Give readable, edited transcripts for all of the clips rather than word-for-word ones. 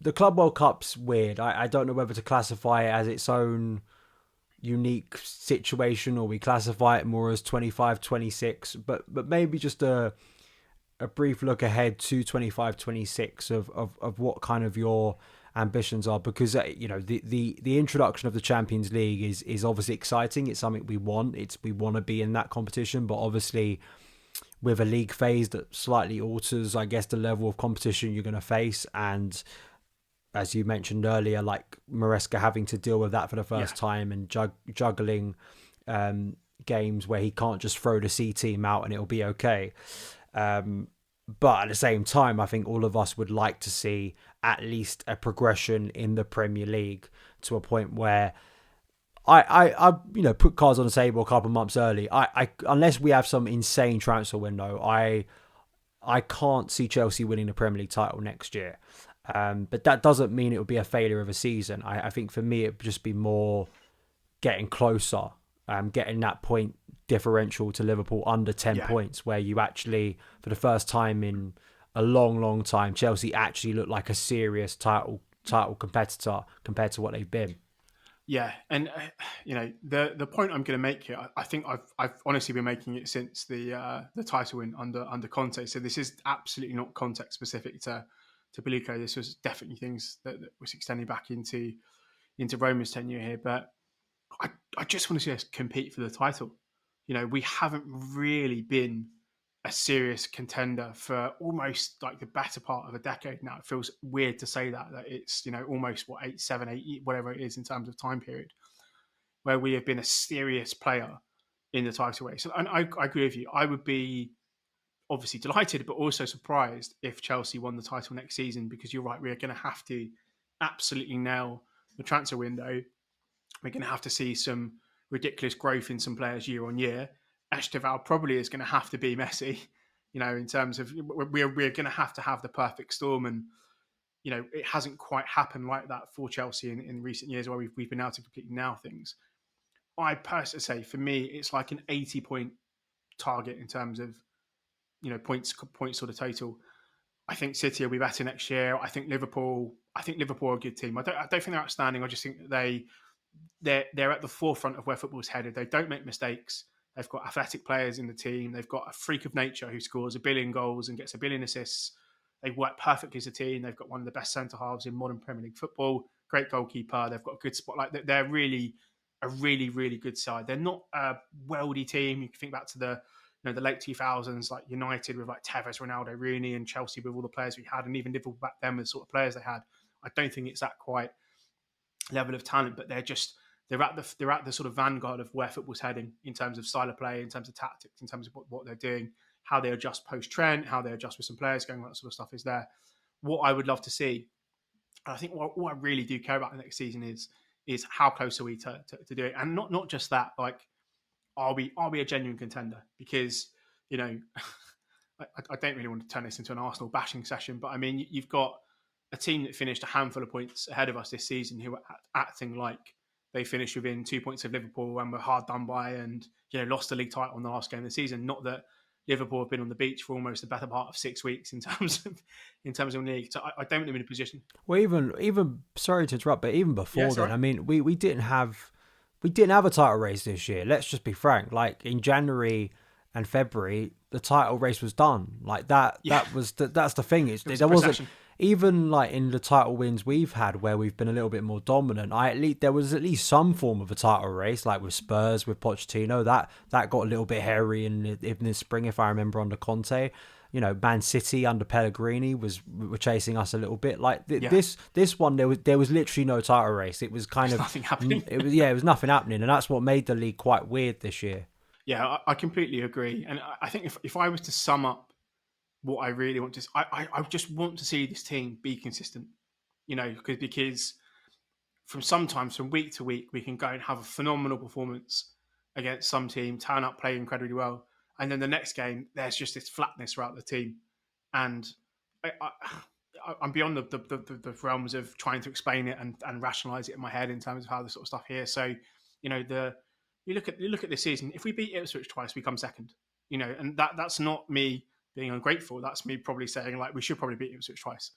the Club World Cup's weird. I don't know whether to classify it as its own unique situation or we classify it more as 25, 26. But maybe just a brief look ahead to 25, 26 of what kind of your ambitions are, because the introduction of the Champions League is obviously exciting. It's something we want. We want to be in that competition, but obviously with a league phase that slightly alters, I guess, the level of competition you're going to face. And as you mentioned earlier, like Maresca having to deal with that for the first time and juggling games where he can't just throw the C team out and it'll be okay. But at the same time, I think all of us would like to see at least a progression in the Premier League to a point where I put cards on the table a couple of months early. I unless we have some insane transfer window, I can't see Chelsea winning the Premier League title next year. But that doesn't mean it would be a failure of a season. I think for me, it would just be more getting closer, getting that point differential to Liverpool under 10 points, where you actually, for the first time in a long, long time, Chelsea actually look like a serious title competitor compared to what they've been. Yeah, and the point I'm going to make here, I think I've honestly been making it since the title win under Conte. So this is absolutely not context specific to Beluco. This was definitely things that was extending back into Roma's tenure here. But I just want to see us compete for the title. We haven't really been a serious contender for almost like the better part of a decade now. It feels weird to say that it's, almost 8, whatever it is in terms of time period, where we have been a serious player in the title race. And I agree with you. I would be obviously delighted, but also surprised if Chelsea won the title next season, because you're right, we're going to have to absolutely nail the transfer window. We're going to have to see some ridiculous growth in some players year on year. Esteval probably is going to have to be Messi, in terms of we're going to have the perfect storm. And, it hasn't quite happened like that for Chelsea in recent years, where we've been able to completely nail things. I personally say, for me, it's like an 80-point target in terms of, points sort of total. I think City will be better next year. I think Liverpool are a good team. I don't think they're outstanding. I just think that they're at the forefront of where football's headed. They don't make mistakes. They've got athletic players in the team. They've got a freak of nature who scores 1 billion goals and gets 1 billion assists. They work perfectly as a team. They've got one of the best centre halves in modern Premier League football. Great goalkeeper. They've got a good spotlight. They're really a really, really good side. They're not a worldy team. You can think back to the late 2000s, like United with like Tevez, Ronaldo, Rooney, and Chelsea with all the players we had, and even Liverpool back then with the sort of players they had. I don't think it's that quite level of talent, but they're at the sort of vanguard of where football's heading in terms of style of play, in terms of tactics, in terms of what they're doing, how they adjust post-Trent, how they adjust with some players going, that sort of stuff is there. What I would love to see, and I think what I really do care about the next season is how close are we to do it, and not just that, like are we a genuine contender? Because I don't really want to turn this into an Arsenal bashing session, but I mean you've got a team that finished a handful of points ahead of us this season who are acting like they finished within 2 points of Liverpool and were hard done by, and lost the league title in the last game of the season. Not that Liverpool have been on the beach for almost the better part of 6 weeks in terms of league. So I don't want them in a position. Well, even sorry to interrupt, but even before then, right. I mean, we didn't have a title race this year. Let's just be frank. Like in January and February, the title race was done. Like that. Yeah. That's the thing. There wasn't. Even like in the title wins we've had, where we've been a little bit more dominant, there was at least some form of a title race, like with Spurs, with Pochettino. That got a little bit hairy in the spring, if I remember, under Conte. Man City under Pellegrini were chasing us a little bit. Like this one, there was literally no title race. It was kind of nothing happening. It was nothing happening, and that's what made the league quite weird this year. Yeah, I completely agree, and I think if I was to sum up what I really want to, I just want to see this team be consistent, because from week to week, we can go and have a phenomenal performance against some team, turn up, play incredibly well, and then the next game, there's just this flatness throughout the team, and I'm beyond the realms of trying to explain it and rationalize it in my head in terms of how this sort of stuff here. So, you look at this season. If we beat Ipswich twice, we come second. And that's not me being ungrateful. That's me probably saying like we should probably beat Ipswich twice.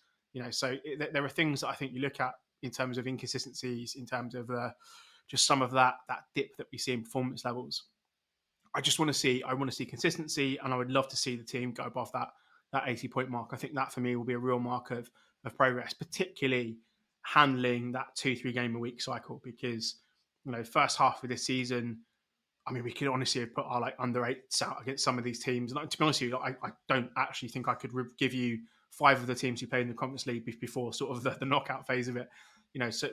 So there are things that I think you look at in terms of inconsistencies, in terms of just some of that dip that we see in performance levels. I want to see consistency, and I would love to see the team go above that 80-point mark. I think that for me will be a real mark of progress, particularly handling that 2-3 game a week cycle, because first half of this season, I mean, we could honestly have put our under eights out against some of these teams. And to be honest with you, I don't actually think I could give you 5 of the teams who played in the Conference League before sort of the knockout phase of it. So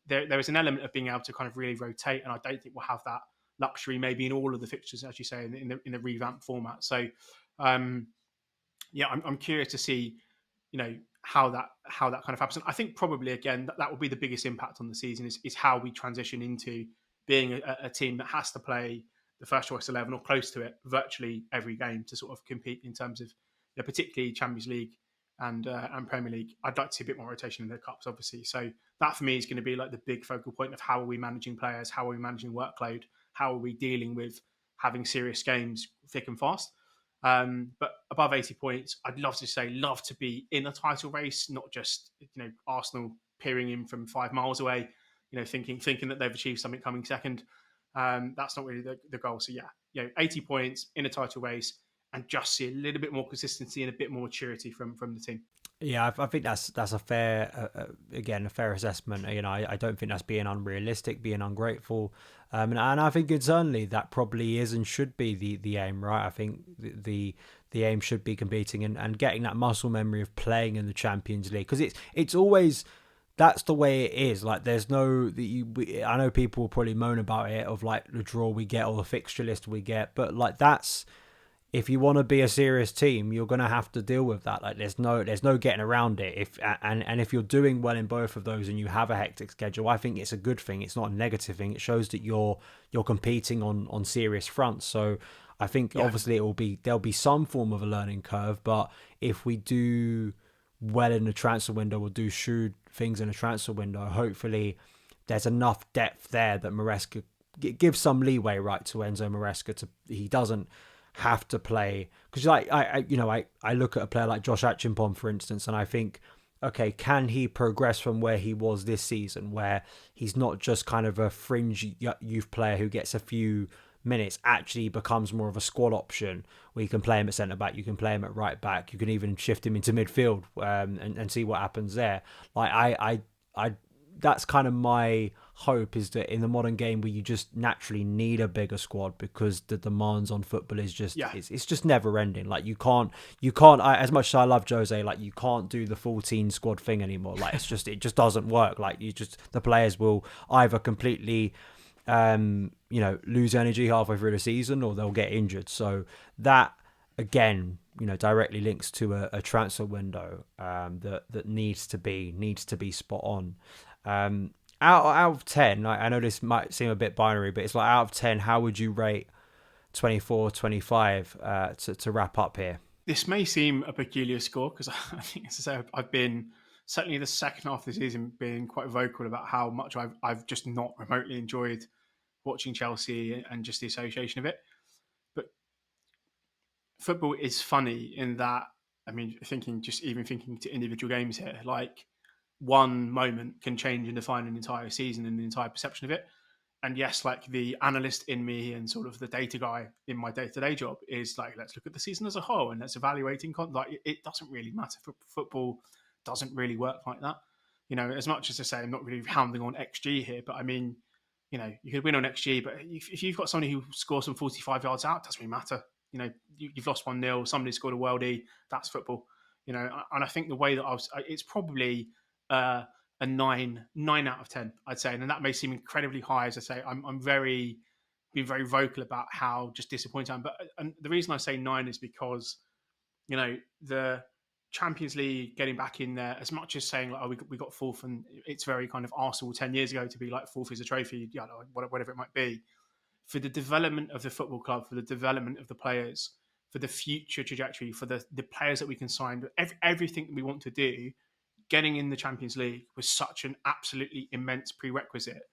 there is an element of being able to kind of really rotate, and I don't think we'll have that luxury maybe in all of the fixtures, as you say, in the revamped format. So I'm curious to see how that kind of happens. And I think probably again that will be the biggest impact on the season is how we transition into being a team that has to play the first choice 11 or close to it virtually every game to sort of compete in terms of particularly Champions League and Premier League. I'd like to see a bit more rotation in the cups, obviously. So that for me is going to be like the big focal point of how are we managing players, how are we managing workload, how are we dealing with having serious games thick and fast. But above 80 points, I'd love to be in a title race, not just Arsenal peering in from 5 miles away, thinking that they've achieved something coming second. That's not really the goal. So 80 points in a title race, and just see a little bit more consistency and a bit more maturity from the team. Yeah, I think that's a fair, again, a fair assessment. I don't think that's being unrealistic, being ungrateful, and I think certainly that probably is and should be the aim, right? I think the aim should be competing and getting that muscle memory of playing in the Champions League, because it's always. That's the way it is. Like, there's no. I know people will probably moan about it, of like the draw we get or the fixture list we get, but like that's. If you want to be a serious team, you're going to have to deal with that. Like, there's no getting around it. If you're doing well in both of those and you have a hectic schedule, I think it's a good thing. It's not a negative thing. It shows that you're competing on serious fronts. So I think obviously there'll be some form of a learning curve. But if we do well in the transfer window or do shrewd things in the transfer window, hopefully there's enough depth there that Maresca gives some leeway, right, to Enzo Maresca. He doesn't have to play, because I look at a player like Josh Achimpong, for instance, and I think, okay, can he progress from where he was this season, where he's not just kind of a fringe youth player who gets a few minutes, actually becomes more of a squad option where you can play him at centre back, you can play him at right back, you can even shift him into midfield, and see what happens there. Like I that's kind of my hope, is that in the modern game where you just naturally need a bigger squad because the demands on football is just it's just never ending. Like you can't as much as I love Jose, like you can't do the 14 squad thing anymore. Like it just doesn't work. Like the players will either completely lose energy halfway through the season, or they'll get injured. So that again directly links to a transfer window that needs to be spot on. Out of 10, I know this might seem a bit binary, but it's like, out of 10, how would you rate 24, 25 to wrap up here? This may seem a peculiar score, because I think, as I say, I've been, certainly the second half of the season, being quite vocal about how much I've just not remotely enjoyed watching Chelsea and just the association of it. But football is funny in that, I mean, thinking to individual games here, like one moment can change and define an entire season and the entire perception of it. And yes, like the analyst in me and sort of the data guy in my day-to-day job is like, let's look at the season as a whole and let's evaluating like it doesn't really matter. Football doesn't really work like that. As much as I say, I'm not really hounding on XG here, but I mean, you could win on XG, but if you've got somebody who scores from 45 yards out, it doesn't really matter. You've lost 1-0, somebody scored a worldie, that's football. And I think the way that it's probably a 9 out of 10, I'd say. And that may seem incredibly high. As I say, I'm being very vocal about how just disappointed I am. But and the reason I say 9 is because, the Champions League getting back in there, as much as saying like, oh, we got fourth, and it's very kind of Arsenal 10 years ago to be like fourth is a trophy, whatever it might be. For the development of the football club, for the development of the players, for the future trajectory, for the players that we can sign, everything that we want to do, getting in the Champions League was such an absolutely immense prerequisite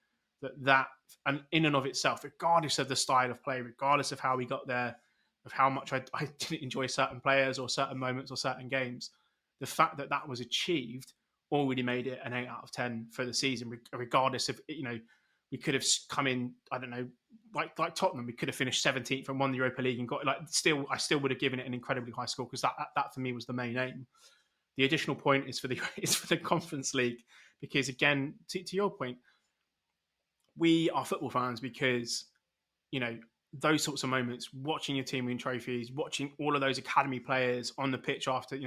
that and in and of itself, regardless of the style of play, regardless of how we got there, of how much I didn't enjoy certain players or certain moments or certain games, the fact that that was achieved already made it an 8 out of 10 for the season, regardless of, we could have come in, I don't know, like Tottenham, we could have finished 17th and won the Europa League and got I still would have given it an incredibly high score, because that for me was the main aim. The additional point is for the Conference League, because again, to your point, we are football fans because, those sorts of moments, watching your team win trophies, watching all of those academy players on the pitch after,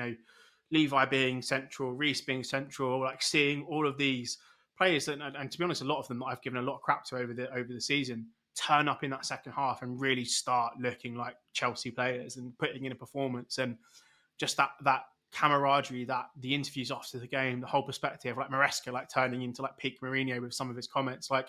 Levi being central, Reece being central, like seeing all of these players that, and to be honest, a lot of them that I've given a lot of crap to over the season, turn up in that second half and really start looking like Chelsea players and putting in a performance, and just that camaraderie, that the interviews after the game, the whole perspective, like Maresca, like turning into like peak Mourinho with some of his comments, like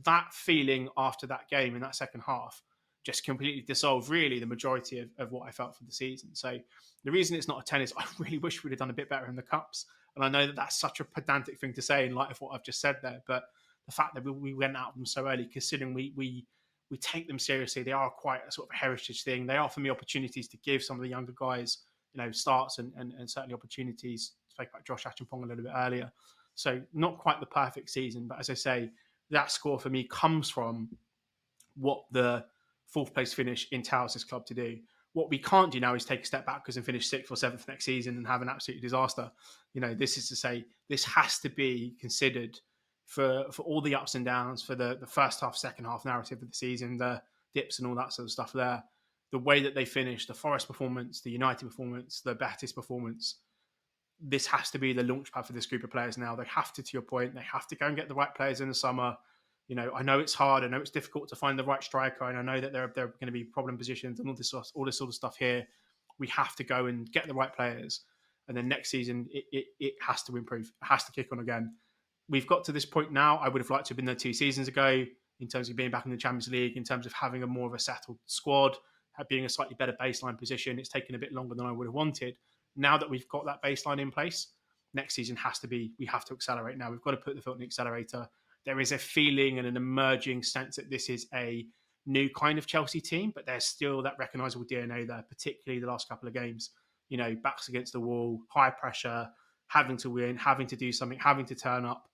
that feeling after that game in that second half just completely dissolved really the majority of what I felt for the season. So the reason it's not a 10 is I really wish we'd have done a bit better in the cups. And I know that that's such a pedantic thing to say in light of what I've just said there, but the fact that we went out of them so early, considering we take them seriously, they are quite a sort of heritage thing. They are, for me, opportunities to give some of the younger guys, starts and certainly opportunities. Spoke about Josh Achampong a little bit earlier. So not quite the perfect season, but as I say, that score for me comes from what the fourth place finish entails this club to do. What we can't do now is take a step backwards and finish 6th or 7th next season and have an absolute disaster. This is to say, this has to be considered for all the ups and downs, for the first half, second half narrative of the season, the dips and all that sort of stuff there. The way that they finished, the Forest performance, the United performance, the Betis performance, this has to be the launchpad for this group of players now. They have to your point, they have to go and get the right players in the summer. I know it's hard. I know it's difficult to find the right striker, and I know that there are going to be problem positions and all this sort of stuff here. We have to go and get the right players, and then next season it has to improve. It has to kick on again. We've got to this point now. I would have liked to have been there 2 seasons ago in terms of being back in the Champions League, in terms of having a more of a settled squad, being a slightly better baseline position. It's taken a bit longer than I would have wanted. Now that we've got that baseline in place, next season we have to accelerate now. We've got to put the foot on the accelerator. There is a feeling and an emerging sense that this is a new kind of Chelsea team, but there's still that recognisable DNA there, particularly the last couple of games. Backs against the wall, high pressure, having to win, having to do something, having to turn up,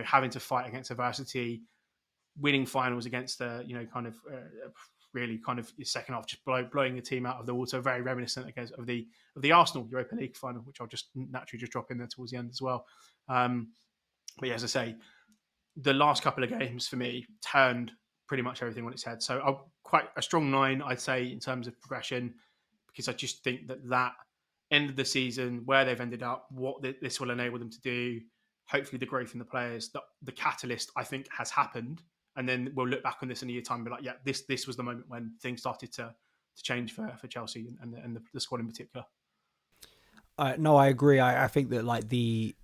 having to fight against adversity, winning finals against the, really kind of second half, just blowing the team out of the water. Very reminiscent, I guess, of the Arsenal Europa League final, which I'll just naturally just drop in there towards the end as well. But yeah, as I say, the last couple of games for me turned pretty much everything on its head. So quite a strong 9, I'd say, in terms of progression, because I just think that end of the season, where they've ended up, what this will enable them to do, hopefully the growth in the players, the catalyst, I think, has happened. And then we'll look back on this in a year time and be like, yeah, this was the moment when things started to change for Chelsea and the squad in particular. No, I agree. I think that like the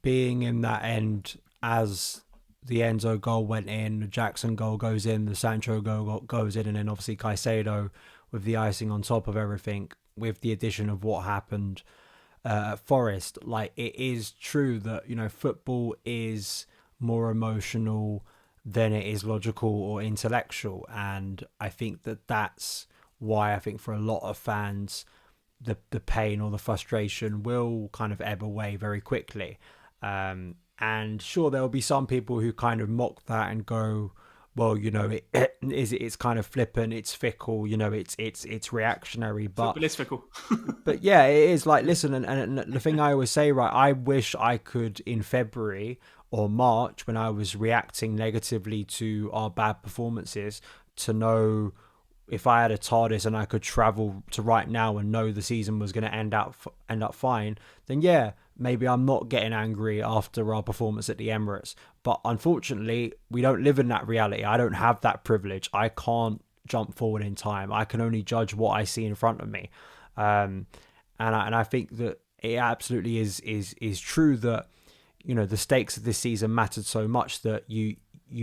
being in that end as the Enzo goal went in, the Jackson goal goes in, the Sancho goal goes in, and then obviously Caicedo with the icing on top of everything, with the addition of what happened at Forest. Like, it is true that, football is more emotional than it is logical or intellectual. And I think that that's why I think for a lot of fans, the pain or the frustration will kind of ebb away very quickly. And sure, there will be some people who kind of mock that and go, well, it's kind of flippant, it's fickle, it's reactionary, but it's fickle. But yeah, it is. Like, listen, and the thing I always say, right, I wish I could in February or March, when I was reacting negatively to our bad performances, to know if I had a TARDIS and I could travel to right now and know the season was going to end up fine, then yeah, maybe I'm not getting angry after our performance at the Emirates. But unfortunately, we don't live in that reality. I don't have that privilege. I can't jump forward in time. I can only judge what I see in front of me. And I think that it absolutely is true that, the stakes of this season mattered so much that you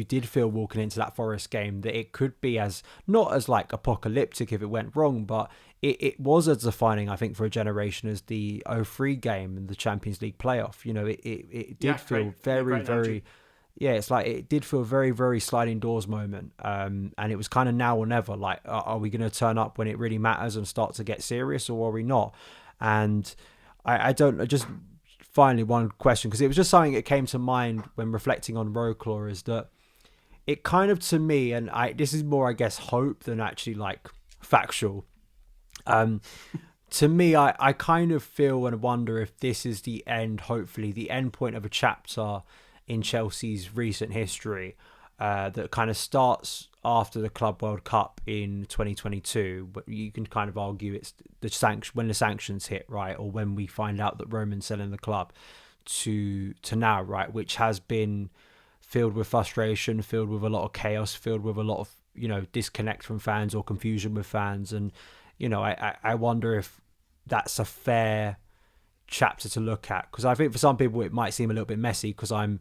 did feel walking into that Forest game that it could be as not as like apocalyptic if it went wrong, but it was as defining, I think, for a generation as the 03 game and the Champions League playoff. It did feel very, yeah, it's like it did feel very, very sliding doors moment. And it was kind of now or never. Like, are we going to turn up when it really matters and start to get serious, or are we not? And I don't just finally one question, because it was just something that came to mind when reflecting on Roclaw, is that it kind of, to me, and this is more, I guess, hope than actually like factual. To me, I kind of feel and wonder if this is the end, hopefully, the end point of a chapter in Chelsea's recent history, that kind of starts after the Club World Cup in 2022. But you can kind of argue it's when the sanctions hit, right, or when we find out that Roman's selling the club, to now, right, which has been filled with frustration, filled with a lot of chaos, filled with a lot of, disconnect from fans or confusion with fans. And I wonder if that's a fair chapter to look at, because I think for some people it might seem a little bit messy because I'm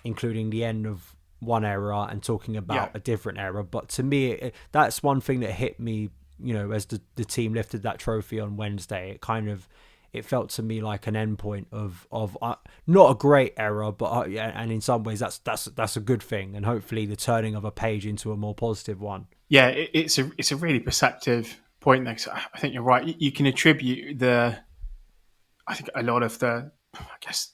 including the end of one era and talking about a different era. But to me, that's one thing that hit me, as the team lifted that trophy on Wednesday. It felt to me like an endpoint of not a great era, but and in some ways that's a good thing, and hopefully the turning of a page into a more positive one. Yeah, it's a really perceptive point there. I think you're right. You can attribute I think a lot of I guess,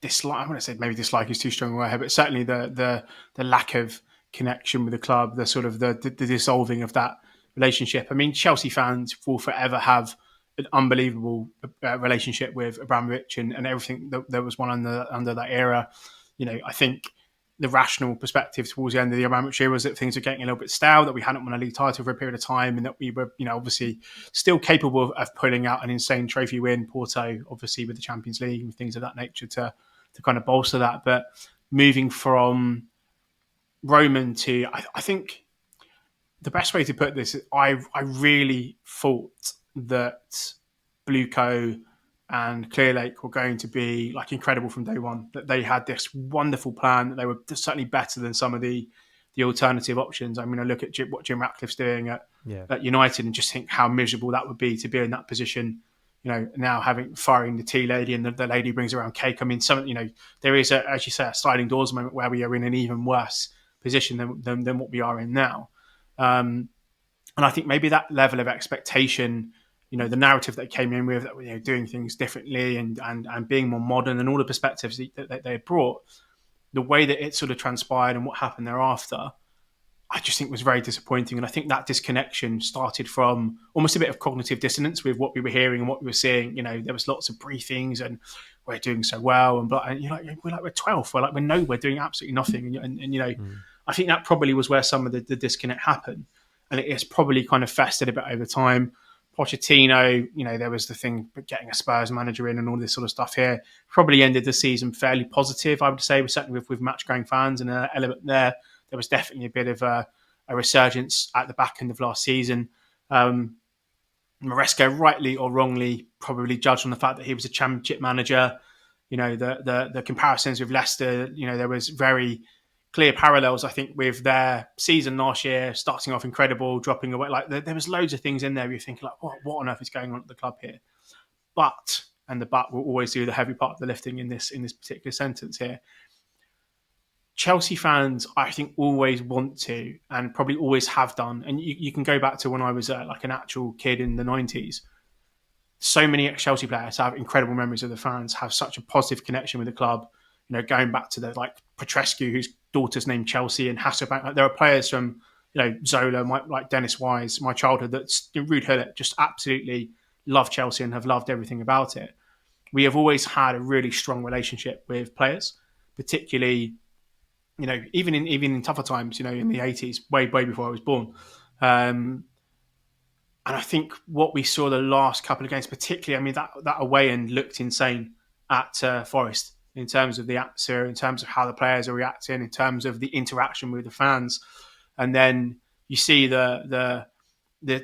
dislike. I want to say maybe dislike is too strong a word, but certainly the lack of connection with the club, the sort of the dissolving of that relationship. I mean, Chelsea fans will forever have an unbelievable relationship with Abramovich and everything that was won under that era. I think the rational perspective towards the end of the Abramovich era was that things were getting a little bit stale, that we hadn't won a league title for a period of time, and that we were, obviously still capable of pulling out an insane trophy win, Porto, obviously with the Champions League and things of that nature to kind of bolster that. But moving from Roman to, I think the best way to put this is I really thought that Blueco and Clear Lake were going to be like incredible from day one. That they had this wonderful plan. That they were certainly better than some of the alternative options. I mean, I look at what Jim Ratcliffe's doing at United and just think how miserable that would be to be in that position. Now firing the tea lady and the lady brings around cake. I mean, there is as you say, a sliding doors moment where we are in an even worse position than what we are in now. And I think maybe that level of expectation, the narrative that came in with, doing things differently and being more modern and all the perspectives that they brought, the way that it sort of transpired and what happened thereafter, I just think was very disappointing. And I think that disconnection started from almost a bit of cognitive dissonance with what we were hearing and what we were seeing. There was lots of briefings and we're doing so well. And we're 12th. We're doing absolutely nothing. I think that probably was where some of the disconnect happened. And it has probably kind of festered a bit over time. Pochettino, there was the thing getting a Spurs manager in and all this sort of stuff here. Probably ended the season fairly positive, I would say, certainly with match-going fans and an element there. There was definitely a bit of a resurgence at the back end of last season. Maresca, rightly or wrongly, probably judged on the fact that he was a championship manager. The comparisons with Leicester, there was very clear parallels, I think, with their season last year, starting off incredible, dropping away. Like there was loads of things in there where you're thinking, like, what on earth is going on at the club here? But the but will always do the heavy part of the lifting in this particular sentence here. Chelsea fans, I think, always want to and probably always have done. And you can go back to when I was like an actual kid in the 90s. So many ex-Chelsea players have incredible memories of the fans, have such a positive connection with the club. Going back to the Petrescu, whose daughter's named Chelsea, and Hasselbank. Like, there are players from Zola, like Dennis Wise, my childhood, that's Ruud Gullit, just absolutely love Chelsea and have loved everything about it. We have always had a really strong relationship with players, particularly even in tougher times, in the 80s, way before I was born. And I think what we saw the last couple of games, particularly, I mean, that away end looked insane at Forest in terms of the atmosphere, in terms of how the players are reacting, in terms of the interaction with the fans. And then you see the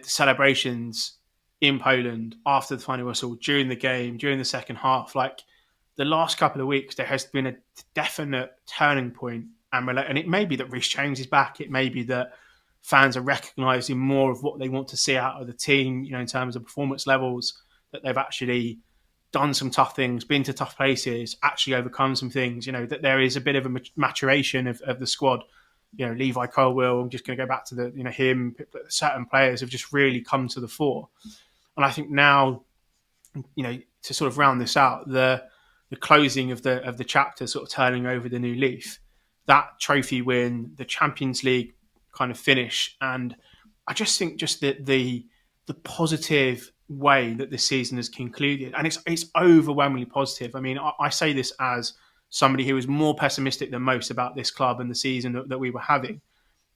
celebrations in Poland after the final whistle, during the game, during the second half. Like the last couple of weeks, there has been a definite turning point. And it may be that Reece James is back. It may be that fans are recognising more of what they want to see out of the team, in terms of performance levels, that they've actually done some tough things, been to tough places, actually overcome some things, that there is a bit of a maturation of the squad. Levi Colwill, I'm just going to go back to him, certain players have just really come to the fore. And I think now to sort of round this out, the closing of the chapter, sort of turning over the new leaf, that trophy win, the Champions League kind of finish, and I just think just the positive way that this season has concluded, and it's overwhelmingly positive. I mean, I say this as somebody who was more pessimistic than most about this club and the season that we were having.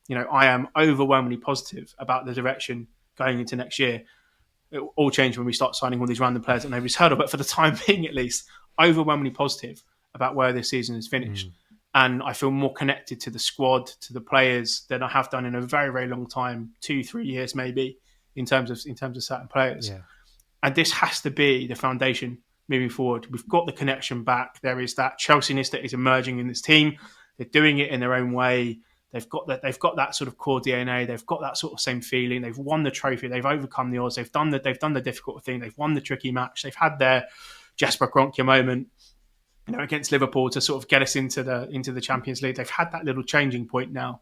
I am overwhelmingly positive about the direction going into next year. It will all change when we start signing all these random players that nobody's heard of. But for the time being, at least, overwhelmingly positive about where this season is finished. And I feel more connected to the squad, to the players than I have done in a very, very long time, 2-3 years maybe, in terms of certain players. Yeah. And this has to be the foundation moving forward. We've got the connection back. There is that Chelseaness that is emerging in this team. They're doing it in their own way. They've got that sort of core DNA. They've got that sort of same feeling. They've won the trophy. They've overcome the odds. They've done the difficult thing. They've won the tricky match. They've had their Jesper Kroenke moment, against Liverpool to sort of get us into the Champions League. They've had that little changing point now,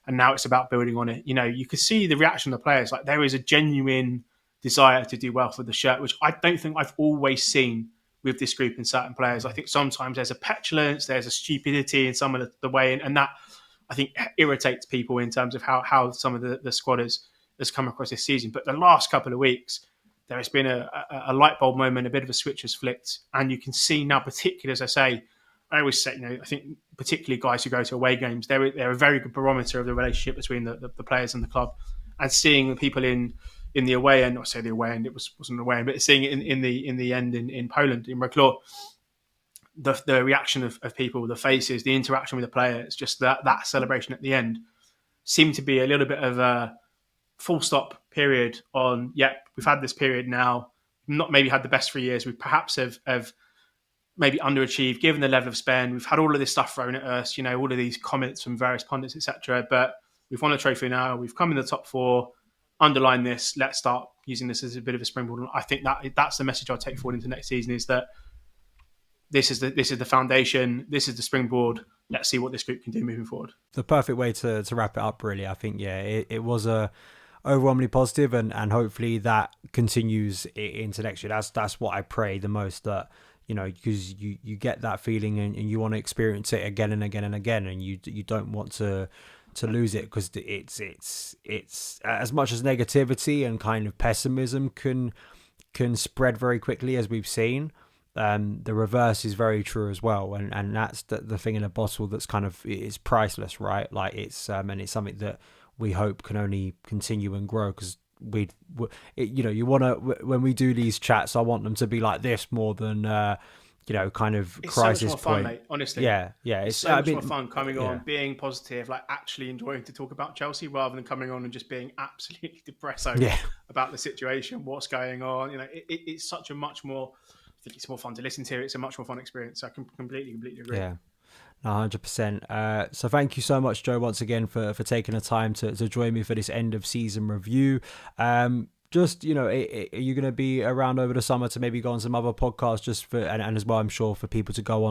and now it's about building on it. You can see the reaction of the players. Like, there is a genuine desire to do well for the shirt, which I don't think I've always seen with this group in certain players. I think sometimes there's a petulance, there's a stupidity in some of the way, and that I think irritates people in terms of how some of the squad has come across this season. But the last couple of weeks, there has been a light bulb moment, a bit of a switch has flicked, and you can see now, particularly as I always say, I think particularly guys who go to away games, they're a very good barometer of the relationship between the players and the club, and seeing the people in the away end, not say the away end, wasn't away end, but seeing it in the end in Poland, in Wrocław, the reaction of people, the faces, the interaction with the players, just that celebration at the end seemed to be a little bit of a full stop period on, we've had this period now, not maybe had the best 3 years, we perhaps have maybe underachieved given the level of spend, we've had all of this stuff thrown at us, all of these comments from various pundits, etc. But we've won a trophy now, we've come in the top 4, underline this, let's start using this as a bit of a springboard. I think that's the message I'll take forward into next season, is that this is the foundation, this is the springboard. Let's see what this group can do moving forward. The perfect way to wrap it up, really. I think, it was a overwhelmingly positive, and hopefully that continues into next year. That's what I pray the most, that because you get that feeling and you want to experience it again and again and again, and you don't want to lose it, because it's as much as negativity and kind of pessimism can spread very quickly, as we've seen. The reverse is very true as well, and that's the thing in a bottle that's kind of, it's priceless, right? Like, it's and it's something that we hope can only continue and grow, because you want to, when we do these chats, I want them to be like this more than kind of it's crisis so much more point. fun, mate, honestly. It's so much more fun coming on, being positive, like actually enjoying to talk about Chelsea, rather than coming on and just being absolutely depressed about the situation, what's going on. It's such a much more, I think it's more fun to listen to. It's a much more fun experience. I can completely agree. Yeah. 100%. So thank you so much, Joe, once again for taking the time to join me for this end of season review. Just, are you going to be around over the summer to maybe go on some other podcasts, just for, and as well, I'm sure, for people to go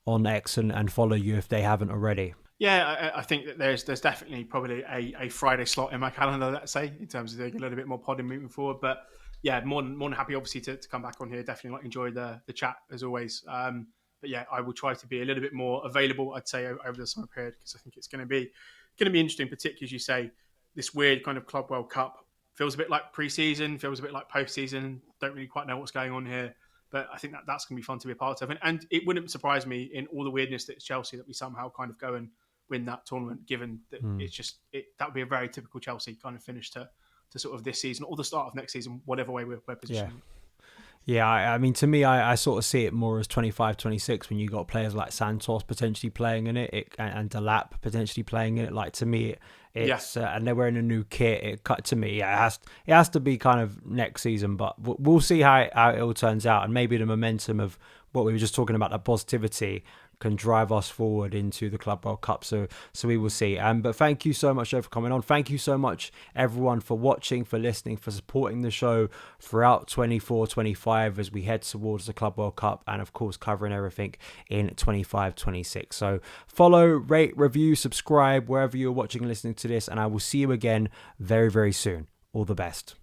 on X and follow you if they haven't already? Yeah, I think that there's definitely probably a Friday slot in my calendar, let's say, in terms of doing a little bit more podding moving forward. But yeah, more than happy, obviously, to come back on here. Definitely enjoy the chat as always. But yeah, I will try to be a little bit more available, I'd say, over the summer period, because I think it's going to be interesting, particularly as you say, this weird kind of Club World Cup feels a bit like pre-season, feels a bit like post-season. Don't really quite know what's going on here, but I think that's going to be fun to be a part of. And it wouldn't surprise me, in all the weirdness that it's Chelsea, that we somehow kind of go and win that tournament, given that that would be a very typical Chelsea kind of finish to sort of this season or the start of next season, whatever way we're positioning. Yeah, I mean, to me, I sort of see it more as 25-26 when you got players like Santos potentially playing in it, and Delap potentially playing in it. Like, to me, it's and they're wearing a new kit. It has to be kind of next season, but we'll see how it all turns out, and maybe the momentum of what we were just talking about, that positivity, can drive us forward into the Club World Cup. So we will see. But thank you so much, Joe, for coming on. Thank you so much, everyone, for watching, for listening, for supporting the show throughout 24-25 as we head towards the Club World Cup, and of course covering everything in 25-26. So follow, rate, review, subscribe wherever you're watching and listening to this, and I will see you again very, very soon. All the best.